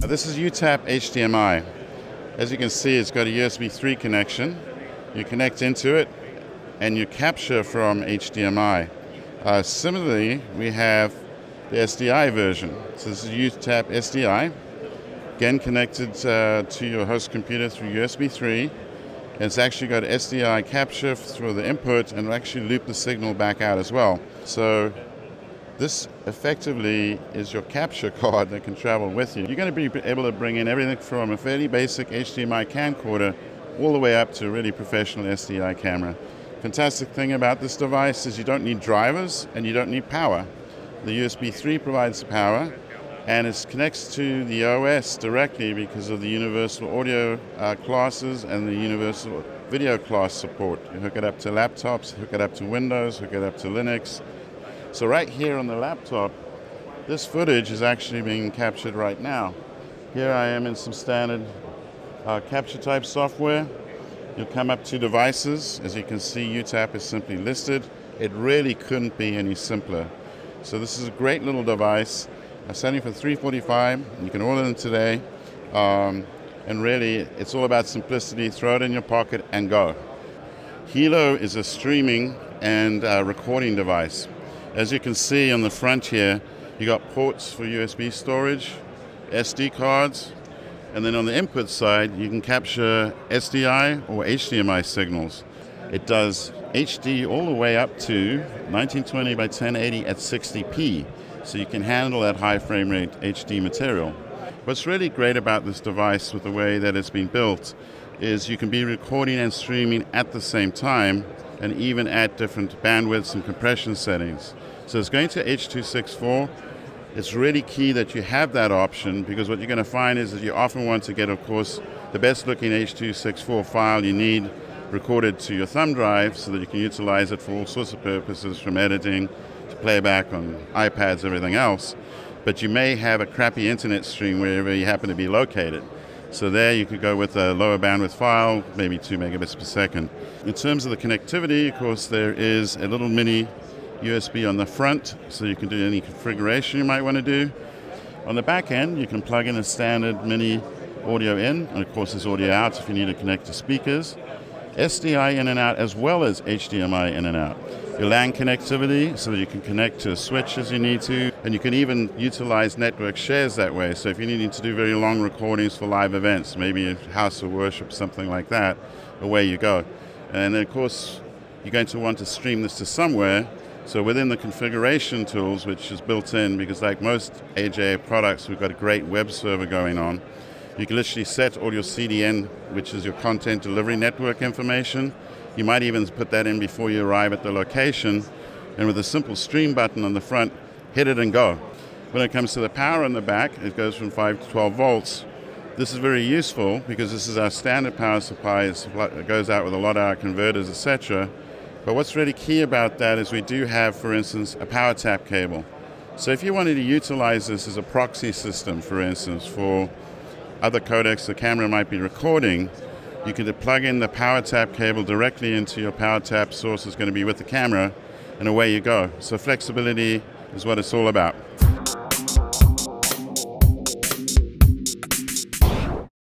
This is UTAP HDMI. As you can see, it's got a USB 3 connection. You connect into it and you capture from HDMI. Similarly, we have the SDI version. So this is UTAP SDI, again connected to your host computer through USB 3. And it's actually got SDI capture through the input and will actually loop the signal back out as well. So this effectively is your capture card that can travel with you. You're going to be able to bring in everything from a fairly basic HDMI camcorder all the way up to a really professional SDI camera. Fantastic thing about this device is you don't need drivers and you don't need power. The USB 3 provides the power, and it connects to the OS directly because of the universal audio classes and the universal video class support. You hook it up to laptops, hook it up to Windows, hook it up to Linux. So right here on the laptop, this footage is actually being captured right now. Here I am in some standard capture type software. You'll come up to devices. As you can see, UTAP is simply listed. It really couldn't be any simpler. So this is a great little device. I'm selling for $345. You can order them today. And really, it's all about simplicity. Throw it in your pocket and go. Helo is a streaming and recording device. As you can see on the front here, you got ports for USB storage, SD cards, and then on the input side, you can capture SDI or HDMI signals. It does HD all the way up to 1920 by 1080 at 60p. So you can handle that high frame rate HD material. What's really great about this device with the way that it's been built is you can be recording and streaming at the same time and even at different bandwidths and compression settings. So it's going to H.264. It's really key that you have that option, because what you're going to find is that you often want to get, of course, the best looking H.264 file you need recorded to your thumb drive so that you can utilize it for all sorts of purposes, from editing to playback on iPads, everything else. But you may have a crappy internet stream wherever you happen to be located. So there you could go with a lower bandwidth file, maybe 2 megabits per second. In terms of the connectivity, of course, there is a little mini USB on the front, so you can do any configuration you might want to do. On the back end, you can plug in a standard mini audio in, and of course there's audio out if you need to connect to speakers. SDI in and out, as well as HDMI in and out. Your LAN connectivity, so that you can connect to a switch as you need to, and you can even utilize network shares that way. So if you're needing to do very long recordings for live events, maybe a house of worship, something like that, away you go. And then of course, you're going to want to stream this to somewhere. So within the configuration tools, which is built in, because like most AJA products, we've got a great web server going on. You can literally set all your CDN, which is your content delivery network information. You might even put that in before you arrive at the location. And with a simple stream button on the front, hit it and go. When it comes to the power on the back, it goes from 5 to 12 volts. This is very useful because this is our standard power supply. It goes out with a lot of our converters, etc. But what's really key about that is we do have, for instance, a power tap cable. So if you wanted to utilize this as a proxy system, for instance, for other codecs the camera might be recording, you could plug in the power tap cable directly into your power tap source that's going to be with the camera, and away you go. So flexibility is what it's all about.